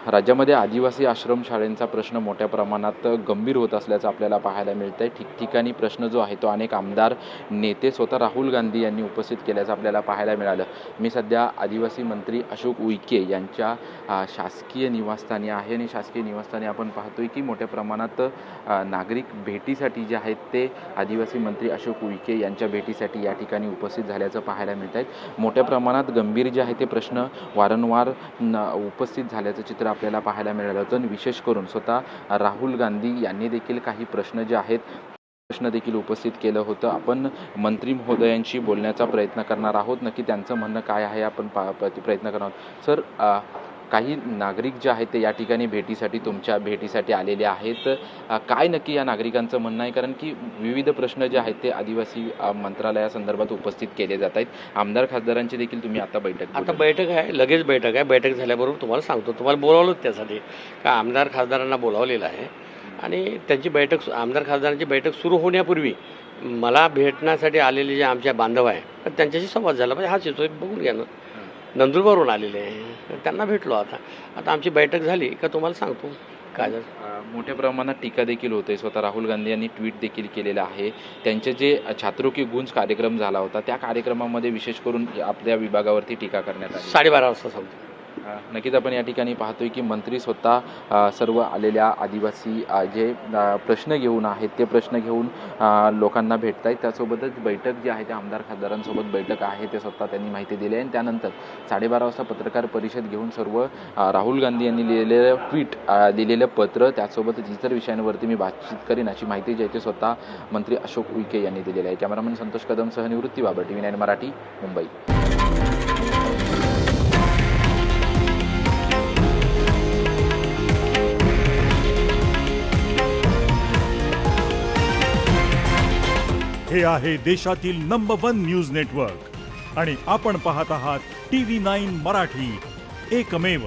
राज्यामध्ये आदिवासी आश्रमशाळांचा प्रश्न मोठ्या प्रमाणात गंभीर होत असल्याचं आपल्याला पाहायला मिळतं आहे। ठिकठिकाणी प्रश्न जो आहे तो अनेक आमदार नेते स्वतः राहुल गांधी यांनी उपस्थित केल्याचं आपल्याला पाहायला मिळालं। मी सध्या आदिवासी मंत्री अशोक उईके यांच्या शासकीय निवासस्थानी आहे आणि शासकीय निवासस्थानी आपण पाहतोय की मोठ्या प्रमाणात नागरिक भेटीसाठी जे आहेत ते आदिवासी मंत्री अशोक उईके यांच्या भेटीसाठी या ठिकाणी उपस्थित झाल्याचं पाहायला मिळत आहे। मोठ्या प्रमाणात गंभीर जे आहे ते प्रश्न वारंवार उपस्थित झाल्याचं चित्र आपल्याला पाहायला मिळालं होतं। विशेष करून स्वतः राहुल गांधी यांनी देखील काही प्रश्न जे आहेत प्रश्न देखील उपस्थित केलं होतं। आपण मंत्री महोदयांशी बोलण्याचा प्रयत्न करणार आहोत, नक्की त्यांचं म्हणणं काय आहे आपण प्रयत्न करणार आहोत। सर, काही नागरिक जे आहेत ते या ठिकाणी तुमच्या भेटीसाठी आलेले आहेत, काय नक्की या नागरिकांचं म्हणणं आहे? कारण की विविध प्रश्न जे आहेत ते आदिवासी मंत्रालयासंदर्भात उपस्थित केले जात आहेत। आमदार खासदारांची देखील तुम्ही आता बैठक आहे, लगेच बैठक आहे। बैठक झाल्याबरोबर तुम्हाला सांगतो, तुम्हाला बोलावलं त्यासाठी का आमदार खासदारांना बोलावलेलं आहे आणि त्यांची बैठक आमदार खासदारांची बैठक सुरू होण्यापूर्वी मला भेटण्यासाठी आलेले जे आमच्या बांधव आहे त्यांच्याशी संवाद झाला पाहिजे। हाच येतो, बघून घ्या ना, नंदुरबारवरून आलेले आहे, त्यांना भेटलो। आता आमची बैठक झाली का तुम्हाला सांगतो काय झालं। मोठ्या प्रमाणात टीका देखील होते। स्वतः राहुल गांधी यांनी ट्विट देखील केलेलं आहे। त्यांचे जे छात्रों की गूंज कार्यक्रम झाला होता त्या कार्यक्रमामध्ये विशेष करून आपल्या विभागावरती टीका करण्यात आली। 12:30 वाजता सांगतो। नक्कीच आपण या ठिकाणी पाहतोय की मंत्री स्वतः सर्व आलेल्या आदिवासी जे प्रश्न घेऊन आहेत ते प्रश्न घेऊन लोकांना भेटत आहेत। त्यासोबतच बैठक जी आहे त्या आमदार खासदारांसोबत बैठक आहे ते स्वतः त्यांनी माहिती दिली आहे आणि त्यानंतर 12:30 वाजता पत्रकार परिषद घेऊन सर्व राहुल गांधी यांनी लिहिलेलं ट्विट, दिलेलं पत्र, त्यासोबतच इतर विषयांवरती मी बातचीत करीन अशी माहिती जी आहे ते स्वतः मंत्री अशोक उईके यांनी दिलेली आहे। कॅमेरामन संतोष कदम सह निवृत्ती बाबर, TV9 मराठी, मुंबई। हे आहे देशातील नंबर 1 न्यूज नेटवर्क आणि आपण पाहत आहात TV9 मराठी, एकमेव।